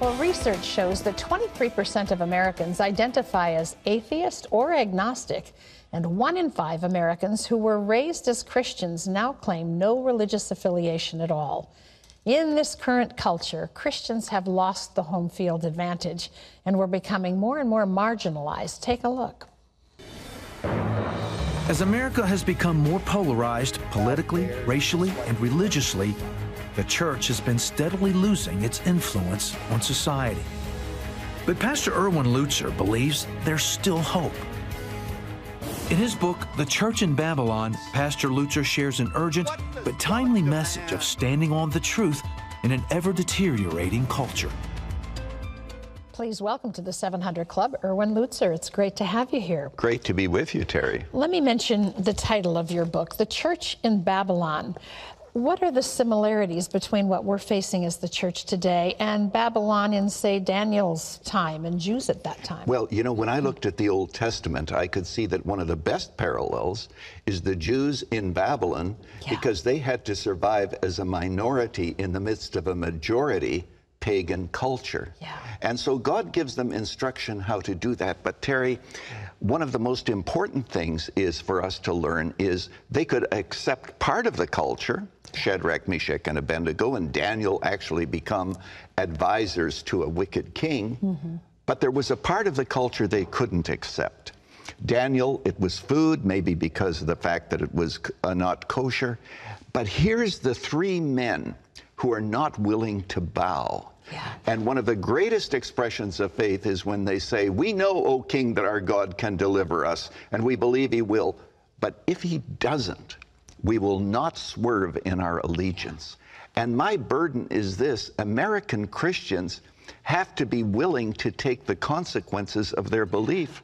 Well, research shows that 23% of Americans identify as atheist or agnostic, and 1 in 5 Americans who were raised as Christians now claim no religious affiliation at all. In this current culture, Christians have lost the home field advantage, and we're becoming more and more marginalized. Take a look. As America has become more polarized politically, racially, and religiously, the church has been steadily losing its influence on society. But Pastor Erwin Lutzer believes there's still hope. In his book, The Church in Babylon, Pastor Lutzer shares an urgent but timely message of standing on the truth in an ever-deteriorating culture. Please welcome to the 700 Club, Erwin Lutzer. It's great to have you here. Great to be with you, Terry. Let me mention the title of your book, The Church in Babylon. What are the similarities between what we're facing as the church today and Babylon in, say, Daniel's time and Jews at that time? Well, you know, when I looked at the Old Testament, I could see that one of the best parallels is the Jews in Babylon, because they had to survive as a minority in the midst of a majority pagan culture. And so God gives them instruction how to do that. But Terry, one of the most important things is for us to learn is they could accept part of the culture, Shadrach, Meshach, and Abednego, and Daniel actually become advisors to a wicked king. But there was a part of the culture they couldn't accept. Daniel, it was food, maybe because of the fact that it was not kosher. But here's the 3 men who are not willing to bow. And one of the greatest expressions of faith is when they say, "We know, O King, that our God can deliver us, and we believe he will. But if he doesn't, we will not swerve in our allegiance." And my burden is this: American Christians have to be willing to take the consequences of their belief.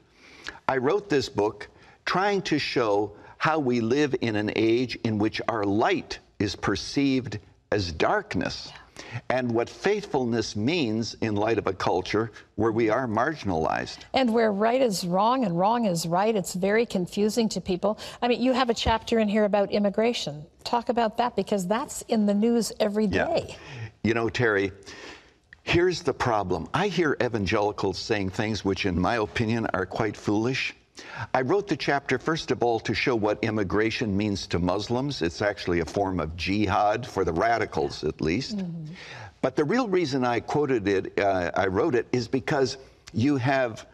I wrote this book trying to show how we live in an age in which our light is perceived as darkness, and what faithfulness means in light of a culture where we are marginalized. And where right is wrong and wrong is right. It's very confusing to people. I mean, you have a chapter in here about immigration. Talk about that, because that's in the news every day. You know, Terry, here's the problem. I hear evangelicals saying things which, in my opinion, are quite foolish. I wrote the chapter, first of all, to show what immigration means to Muslims. It's actually a form of jihad, for the radicals at least. But the real reason I quoted it, I wrote it, is because you have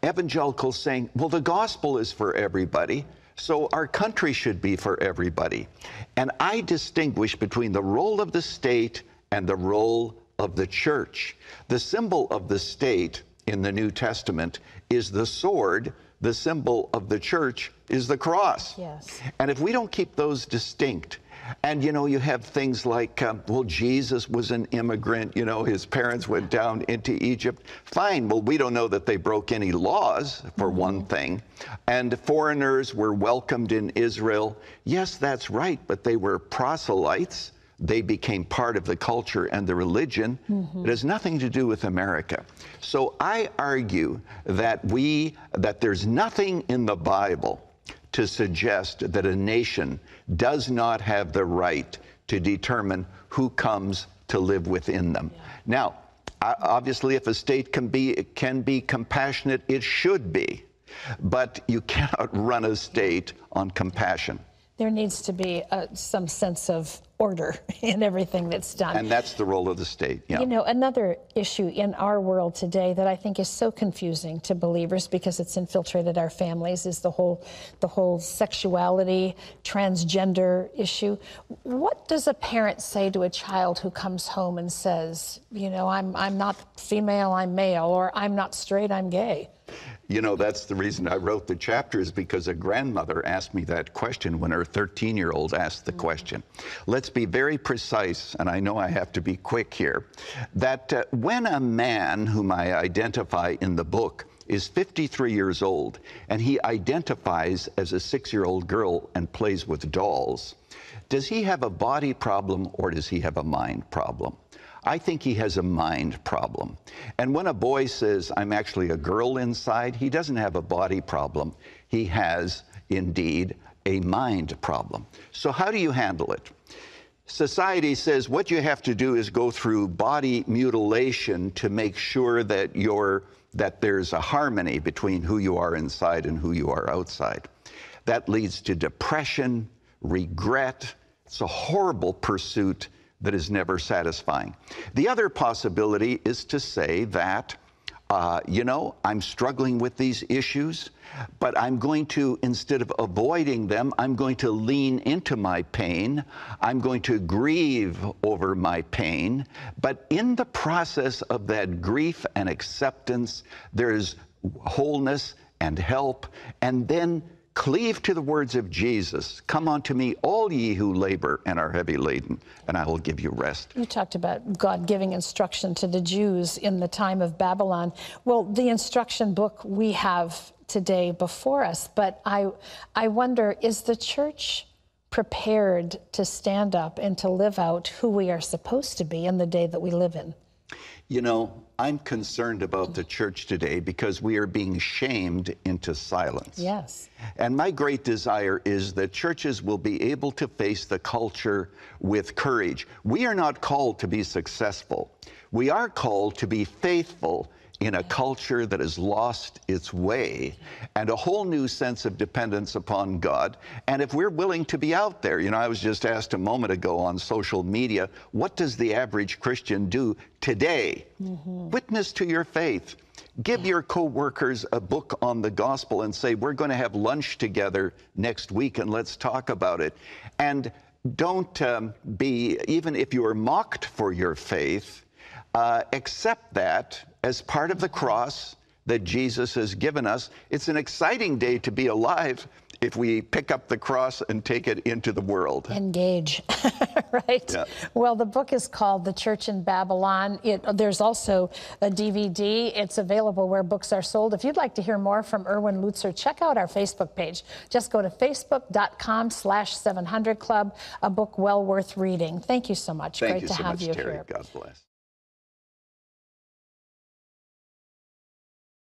evangelicals saying, well, the gospel is for everybody, so our country should be for everybody. And I distinguish between the role of the state and the role of the church. The symbol of the state in the New Testament is the sword. The symbol of the church is the cross. And if we don't keep those distinct, and you know, you have things like, well, Jesus was an immigrant, you know, his parents went down into Egypt. Fine, well, we don't know that they broke any laws, for one thing. And foreigners were welcomed in Israel. Yes, that's right, but they were proselytes. They became part of the culture and the religion. It has nothing to do with America. So I argue that there's nothing in the Bible to suggest that a nation does not have the right to determine who comes to live within them. Now, obviously, if a state can be compassionate, it should be. But you cannot run a state on compassion. There needs to be some sense of order in everything that's done. And that's the role of the state, You know, another issue in our world today that I think is so confusing to believers because it's infiltrated our families is the whole sexuality, transgender issue. What does a parent say to a child who comes home and says, you know, I'm not female, I'm male, or I'm not straight, I'm gay? You know, that's the reason I wrote the chapter, is because a grandmother asked me that question when her 13-year-old asked the question. Let's be very precise, and I know I have to be quick here, that when a man whom I identify in the book is 53 years old and he identifies as a 6-year-old girl and plays with dolls, does he have a body problem or does he have a mind problem? I think he has a mind problem. And when a boy says, I'm actually a girl inside, he doesn't have a body problem. He has, indeed, a mind problem. So how do you handle it? Society says what you have to do is go through body mutilation to make sure that there's a harmony between who you are inside and who you are outside. That leads to depression, regret. It's a horrible pursuit that is never satisfying. The other possibility is to say that, I'm struggling with these issues, but I'm going to, instead of avoiding them, I'm going to lean into my pain. I'm going to grieve over my pain. But in the process of that grief and acceptance, there's wholeness and help, and then cleave to the words of Jesus. Come unto me, all ye who labor and are heavy laden, and I will give you rest. You talked about God giving instruction to the Jews in the time of Babylon. Well, the instruction book we have today before us, but I wonder, is the church prepared to stand up and to live out who we are supposed to be in the day that we live in? I'm concerned about the church today because we are being shamed into silence. Yes. And my great desire is that churches will be able to face the culture with courage. We are not called to be successful. We are called to be faithful in a culture that has lost its way and a whole new sense of dependence upon God. And if we're willing to be out there, I was just asked a moment ago on social media, what does the average Christian do today? Witness to your faith. Give your co-workers a book on the gospel and say, we're going to have lunch together next week and let's talk about it. And don't even if you are mocked for your faith, accept that as part of the cross that Jesus has given us. It's an exciting day to be alive if we pick up the cross and take it into the world. Engage, right? Yeah. Well, the book is called The Church in Babylon. There's also a DVD. It's available where books are sold. If you'd like to hear more from Erwin Lutzer, check out our Facebook page. Just go to facebook.com/700 Club, a book well worth reading. Thank you so much. Great to have you here. God bless.